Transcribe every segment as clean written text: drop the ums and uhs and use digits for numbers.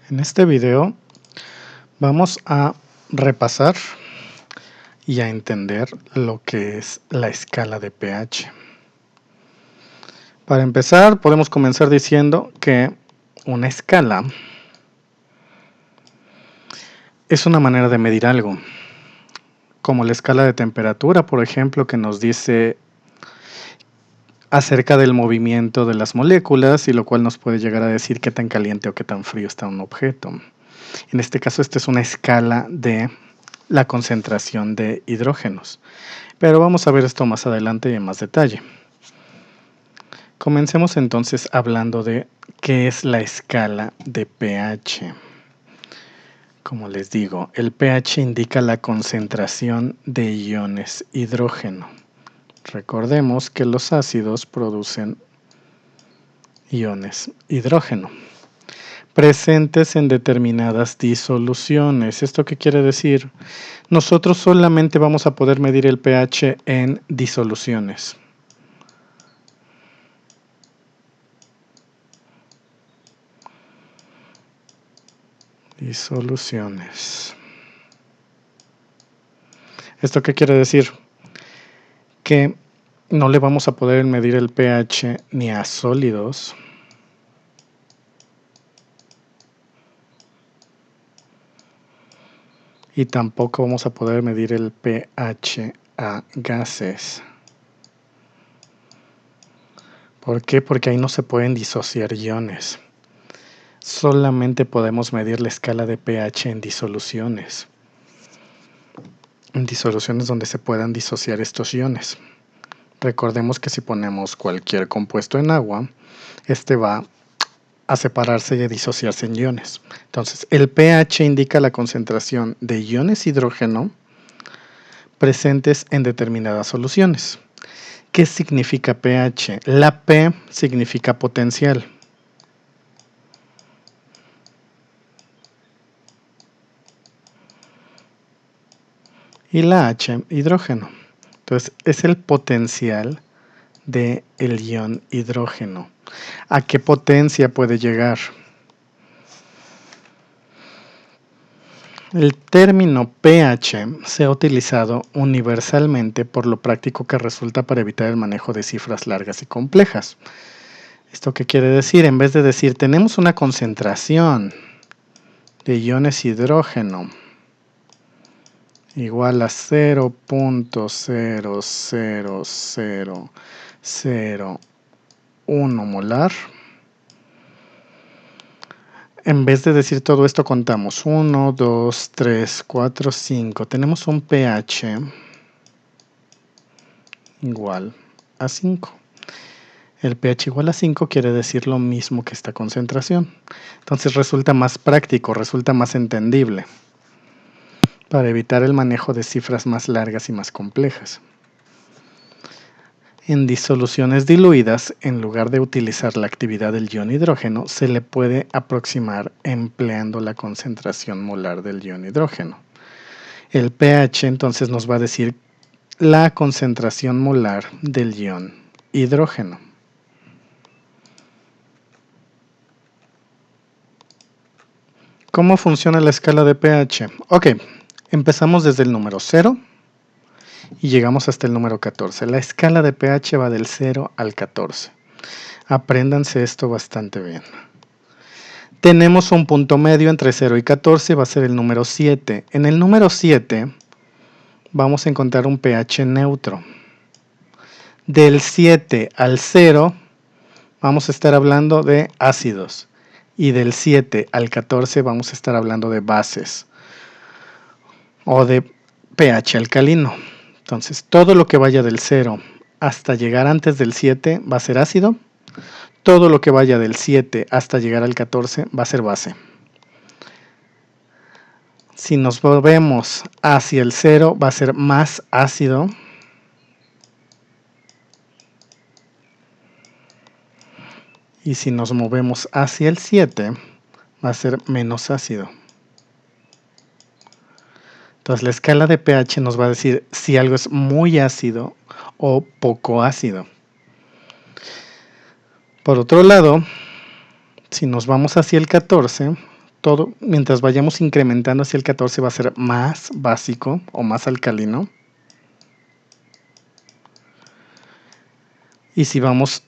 En este video vamos a repasar y a entender lo que es la escala de pH. Para empezar, podemos comenzar diciendo que una escala es una manera de medir algo, como la escala de temperatura, por ejemplo, que nos dice acerca del movimiento de las moléculas, y lo cual nos puede llegar a decir qué tan caliente o qué tan frío está un objeto. En este caso, esta es una escala de la concentración de hidrógenos, pero vamos a ver esto más adelante y en más detalle. Comencemos entonces hablando de qué es la escala de pH. Como les digo, el pH indica la concentración de iones hidrógeno. Recordemos que los ácidos producen iones hidrógeno presentes en determinadas disoluciones. ¿Esto qué quiere decir? Nosotros solamente vamos a poder medir el pH en disoluciones. Disoluciones. ¿Esto qué quiere decir? Que no le vamos a poder medir el pH ni a sólidos, y tampoco vamos a poder medir el pH a gases. ¿Por qué? Porque ahí no se pueden disociar iones. Solamente podemos medir la escala de pH en disoluciones. En disoluciones donde se puedan disociar estos iones. Recordemos que si ponemos cualquier compuesto en agua, este va a separarse y a disociarse en iones. Entonces, el pH indica la concentración de iones hidrógeno presentes en determinadas soluciones. ¿Qué significa pH? La P significa potencial. Y la H, hidrógeno. Entonces, es el potencial del ion hidrógeno. ¿A qué potencia puede llegar? El término pH se ha utilizado universalmente por lo práctico que resulta para evitar el manejo de cifras largas y complejas. ¿Esto qué quiere decir? En vez de decir tenemos una concentración de iones hidrógeno igual a 0.00001 molar, en vez de decir todo esto contamos 1, 2, 3, 4, 5. Tenemos un pH igual a 5. El pH igual a 5 quiere decir lo mismo que esta concentración. Entonces resulta más práctico, resulta más entendible, para evitar el manejo de cifras más largas y más complejas. En disoluciones diluidas, en lugar de utilizar la actividad del ion hidrógeno, se le puede aproximar empleando la concentración molar del ion hidrógeno. El pH entonces nos va a decir la concentración molar del ion hidrógeno. ¿Cómo funciona la escala de pH? Ok, empezamos desde el número 0 y llegamos hasta el número 14. La escala de pH va del 0 al 14. Apréndanse esto bastante bien. Tenemos un punto medio entre 0 y 14, va a ser el número 7. En el número 7 vamos a encontrar un pH neutro. Del 7 al 0 vamos a estar hablando de ácidos. Y del 7 al 14 vamos a estar hablando de bases o de pH alcalino. Entonces, todo lo que vaya del 0 hasta llegar antes del 7 va a ser ácido. Todo lo que vaya del 7 hasta llegar al 14 va a ser base. Si nos movemos hacia el 0 va a ser más ácido. Y si nos movemos hacia el 7 va a ser menos ácido. Entonces la escala de pH nos va a decir si algo es muy ácido o poco ácido. Por otro lado, si nos vamos hacia el 14, todo, mientras vayamos incrementando hacia el 14 va a ser más básico o más alcalino. Y si vamos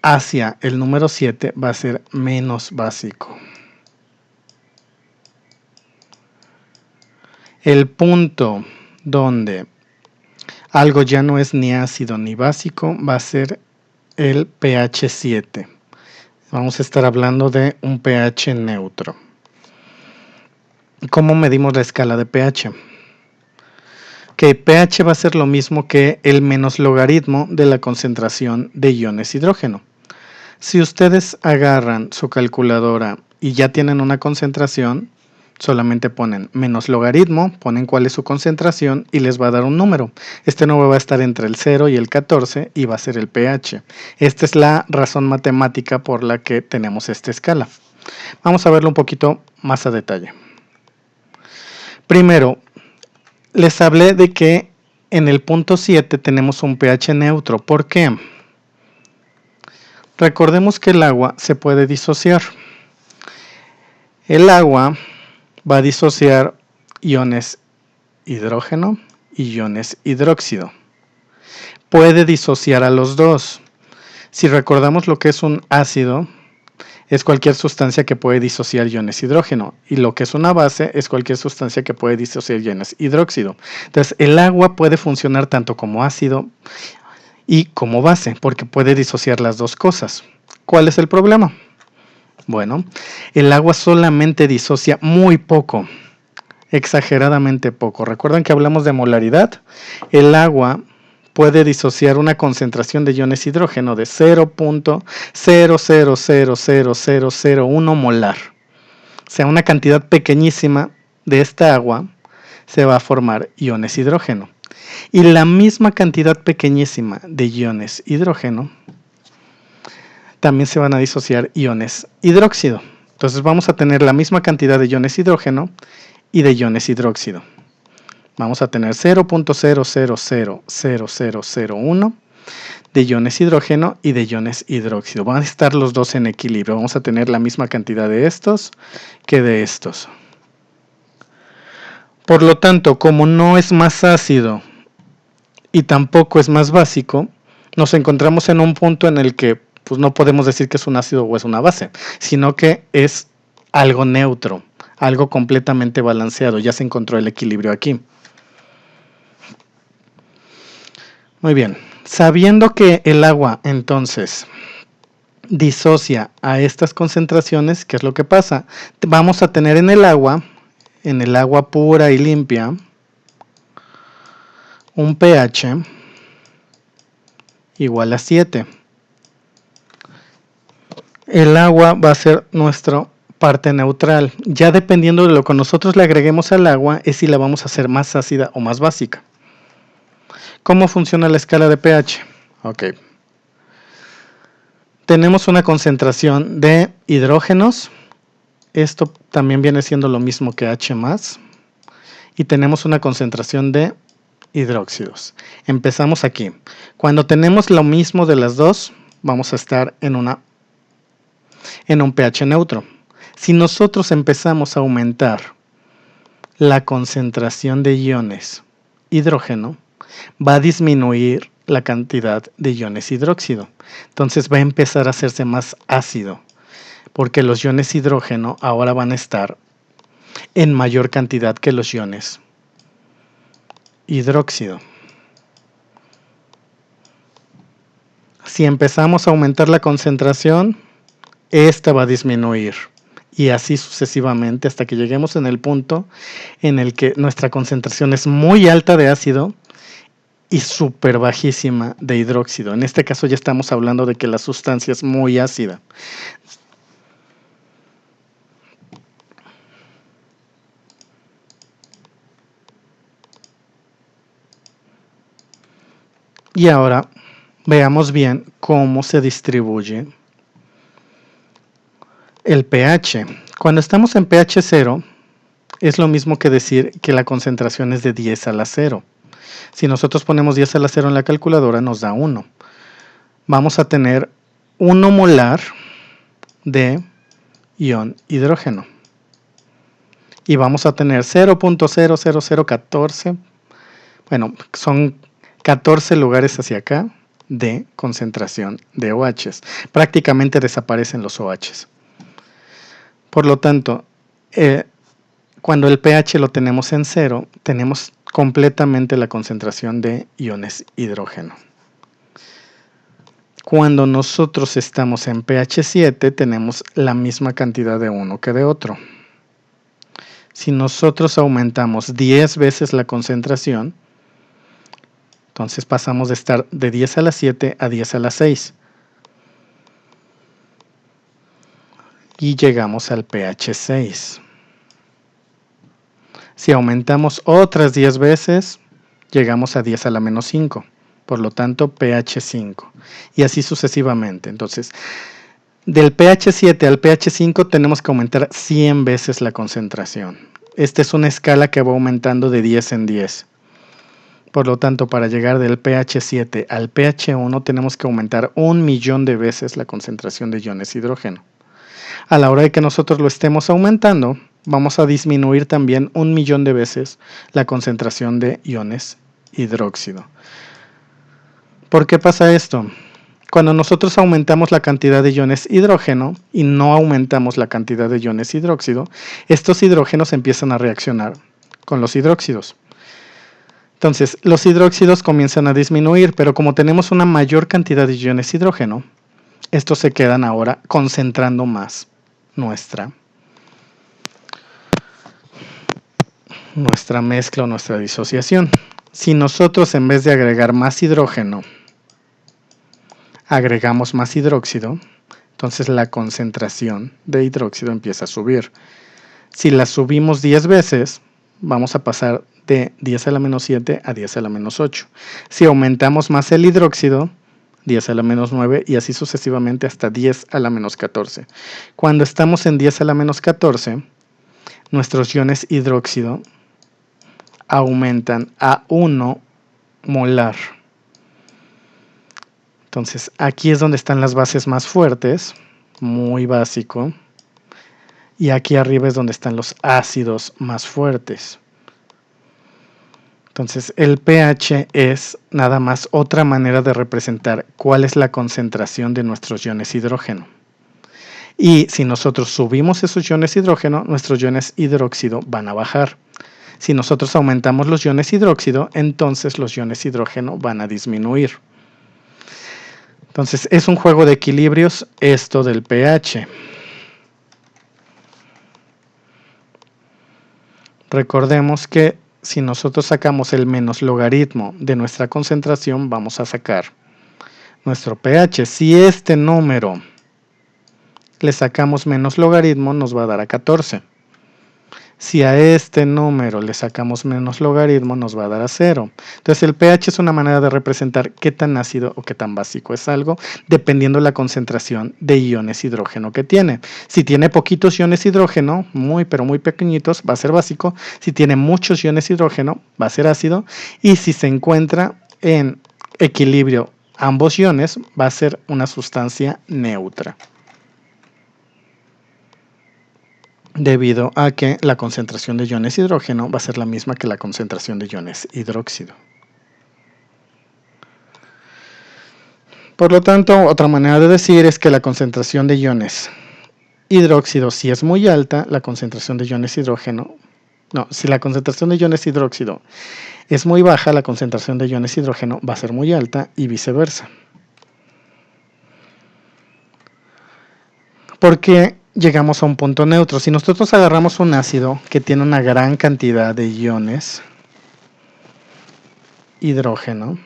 hacia el número 7 va a ser menos básico. El punto donde algo ya no es ni ácido ni básico va a ser el pH 7. Vamos a estar hablando de un pH neutro. ¿Cómo medimos la escala de pH? Que pH va a ser lo mismo que el menos logaritmo de la concentración de iones hidrógeno. Si ustedes agarran su calculadora y ya tienen una concentración, solamente ponen menos logaritmo, ponen cuál es su concentración y les va a dar un número. Este número va a estar entre el 0 y el 14 y va a ser el pH. Esta es la razón matemática por la que tenemos esta escala. Vamos a verlo un poquito más a detalle. Primero, les hablé de que en el punto 7 tenemos un pH neutro. ¿Por qué? Recordemos que el agua se puede disociar. El agua va a disociar iones hidrógeno y iones hidróxido. Puede disociar a los dos. Si recordamos lo que es un ácido, es cualquier sustancia que puede disociar iones hidrógeno, y lo que es una base es cualquier sustancia que puede disociar iones hidróxido. Entonces, el agua puede funcionar tanto como ácido y como base, porque puede disociar las dos cosas. ¿Cuál es el problema? Bueno, el agua solamente disocia muy poco, exageradamente poco. ¿Recuerdan que hablamos de molaridad? El agua puede disociar una concentración de iones hidrógeno de 0.000001 molar. O sea, una cantidad pequeñísima de esta agua se va a formar iones hidrógeno. Y la misma cantidad pequeñísima de iones hidrógeno también se van a disociar iones hidróxido. Entonces vamos a tener la misma cantidad de iones hidrógeno y de iones hidróxido. Vamos a tener 0.000001 de iones hidrógeno y de iones hidróxido. Van a estar los dos en equilibrio. Vamos a tener la misma cantidad de estos que de estos. Por lo tanto, como no es más ácido y tampoco es más básico, nos encontramos en un punto en el que pues, no podemos decir que es un ácido o es una base, sino que es algo neutro, algo completamente balanceado. Ya se encontró el equilibrio aquí. Muy bien, sabiendo que el agua entonces disocia a estas concentraciones, ¿qué es lo que pasa? Vamos a tener en el agua pura y limpia, un pH igual a 7. El agua va a ser nuestra parte neutral. Ya dependiendo de lo que nosotros le agreguemos al agua, es si la vamos a hacer más ácida o más básica. ¿Cómo funciona la escala de pH? Ok. Tenemos una concentración de hidrógenos. Esto también viene siendo lo mismo que H+. Y tenemos una concentración de hidróxidos. Empezamos aquí. Cuando tenemos lo mismo de las dos, vamos a estar en un pH neutro. Si nosotros empezamos a aumentar la concentración de iones hidrógeno, va a disminuir la cantidad de iones hidróxido. Entonces va a empezar a hacerse más ácido, porque los iones hidrógeno ahora van a estar en mayor cantidad que los iones hidróxido. Si empezamos a aumentar la concentración, esta va a disminuir. Y así sucesivamente hasta que lleguemos en el punto en el que nuestra concentración es muy alta de ácido y súper bajísima de hidróxido. En este caso ya estamos hablando de que la sustancia es muy ácida. Y ahora veamos bien cómo se distribuye el pH. Cuando estamos en pH 0, es lo mismo que decir que la concentración es de 10 a la 0. Si nosotros ponemos 10 a la 0 en la calculadora, nos da 1. Vamos a tener 1 molar de ion hidrógeno. Y vamos a tener 0.00014, bueno, son 14 lugares hacia acá de concentración de OHs. Prácticamente desaparecen los OHs. Por lo tanto, cuando el pH lo tenemos en 0, tenemos completamente la concentración de iones hidrógeno. Cuando nosotros estamos en pH 7, tenemos la misma cantidad de uno que de otro. Si nosotros aumentamos 10 veces la concentración, entonces pasamos de estar de 10 a la 7 a 10 a la 6. Y llegamos al pH 6. Si aumentamos otras 10 veces, llegamos a 10 a la menos 5. Por lo tanto, pH 5. Y así sucesivamente. Entonces, del pH 7 al pH 5 tenemos que aumentar 100 veces la concentración. Esta es una escala que va aumentando de 10 en 10. Por lo tanto, para llegar del pH 7 al pH 1 tenemos que aumentar 1.000.000 de veces la concentración de iones hidrógeno. A la hora de que nosotros lo estemos aumentando, vamos a disminuir también 1.000.000 de veces la concentración de iones hidróxido. ¿Por qué pasa esto? Cuando nosotros aumentamos la cantidad de iones hidrógeno y no aumentamos la cantidad de iones hidróxido, estos hidrógenos empiezan a reaccionar con los hidróxidos. Entonces, los hidróxidos comienzan a disminuir, pero como tenemos una mayor cantidad de iones hidrógeno, estos se quedan ahora concentrando más nuestra mezcla o nuestra disociación. Si nosotros en vez de agregar más hidrógeno, agregamos más hidróxido, entonces la concentración de hidróxido empieza a subir. Si la subimos 10 veces, vamos a pasar de 10 a la menos 7 a 10 a la menos 8. Si aumentamos más el hidróxido, 10 a la menos 9 y así sucesivamente hasta 10 a la menos 14. Cuando estamos en 10 a la menos 14, nuestros iones hidróxido aumentan a 1 molar. Entonces, aquí es donde están las bases más fuertes, muy básico. Y aquí arriba es donde están los ácidos más fuertes. Entonces, el pH es nada más otra manera de representar cuál es la concentración de nuestros iones hidrógeno. Y si nosotros subimos esos iones hidrógeno, nuestros iones hidróxido van a bajar. Si nosotros aumentamos los iones hidróxido, entonces los iones hidrógeno van a disminuir. Entonces, es un juego de equilibrios esto del pH. Recordemos que si nosotros sacamos el menos logaritmo de nuestra concentración, vamos a sacar nuestro pH. Si este número le sacamos menos logaritmo, nos va a dar a 14. Si a este número le sacamos menos logaritmo, nos va a dar a 0. Entonces el pH es una manera de representar qué tan ácido o qué tan básico es algo, dependiendo de la concentración de iones hidrógeno que tiene. Si tiene poquitos iones hidrógeno, pero muy pequeñitos, va a ser básico. Si tiene muchos iones hidrógeno, va a ser ácido. Y si se encuentra en equilibrio ambos iones, va a ser una sustancia neutra, debido a que la concentración de iones hidrógeno va a ser la misma que la concentración de iones hidróxido. Por lo tanto, otra manera de decir es que la concentración de iones hidróxido, si es muy alta, la concentración de iones hidrógeno, si la concentración de iones hidróxido es muy baja, la concentración de iones hidrógeno va a ser muy alta y viceversa. Porque llegamos a un punto neutro. Si nosotros agarramos un ácido que tiene una gran cantidad de iones hidrógeno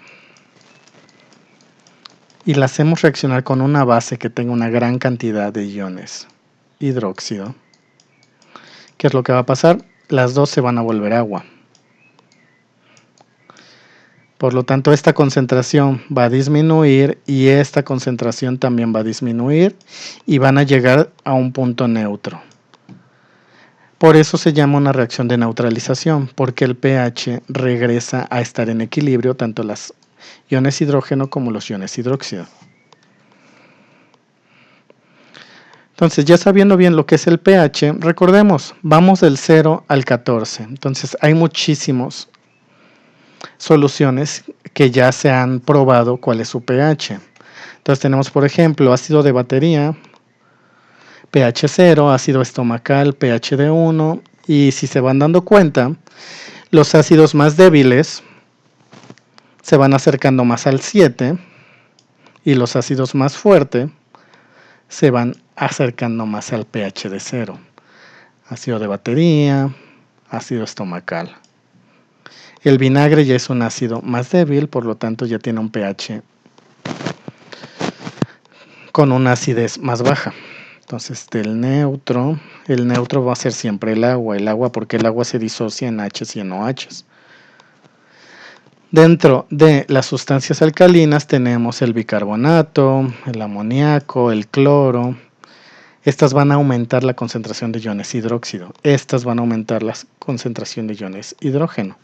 y la hacemos reaccionar con una base que tenga una gran cantidad de iones hidróxido, ¿qué es lo que va a pasar? Las dos se van a volver agua. Por lo tanto, esta concentración va a disminuir y esta concentración también va a disminuir y van a llegar a un punto neutro. Por eso se llama una reacción de neutralización, porque el pH regresa a estar en equilibrio tanto los iones hidrógeno como los iones hidróxido. Entonces, ya sabiendo bien lo que es el pH, recordemos, vamos del 0 al 14. Entonces, hay muchísimas soluciones que ya se han probado cuál es su pH. Entonces, tenemos, por ejemplo, ácido de batería, pH 0, ácido estomacal, pH de 1. Y si se van dando cuenta, los ácidos más débiles se van acercando más al 7 y los ácidos más fuertes se van acercando más al pH de 0. Ácido de batería, ácido estomacal. El vinagre ya es un ácido más débil, por lo tanto ya tiene un pH con una acidez más baja. Entonces el neutro va a ser siempre el agua porque el agua se disocia en H y en OH. Dentro de las sustancias alcalinas tenemos el bicarbonato, el amoníaco, el cloro. Estas van a aumentar la concentración de iones hidróxido. Estas van a aumentar la concentración de iones hidrógeno.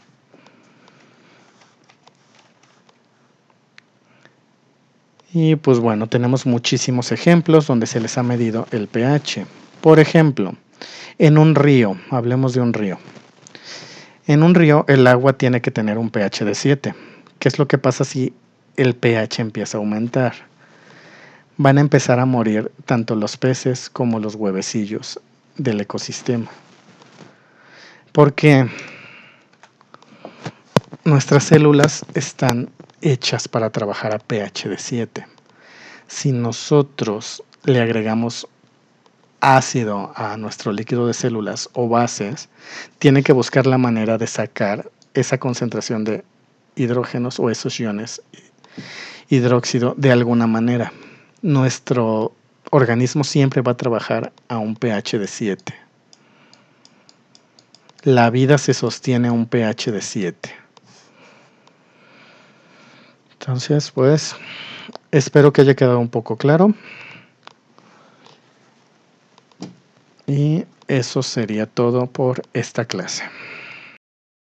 Y pues bueno, tenemos muchísimos ejemplos donde se les ha medido el pH. Por ejemplo, en un río, hablemos de un río. En un río el agua tiene que tener un pH de 7. ¿Qué es lo que pasa si el pH empieza a aumentar? Van a empezar a morir tanto los peces como los huevecillos del ecosistema. Porque nuestras células están hechas para trabajar a pH de 7. Si nosotros le agregamos ácido a nuestro líquido de células o bases, tiene que buscar la manera de sacar esa concentración de hidrógenos o esos iones hidróxido de alguna manera. Nuestro organismo siempre va a trabajar a un pH de 7. La vida se sostiene a un pH de 7. Entonces, pues, espero que haya quedado un poco claro. Y eso sería todo por esta clase.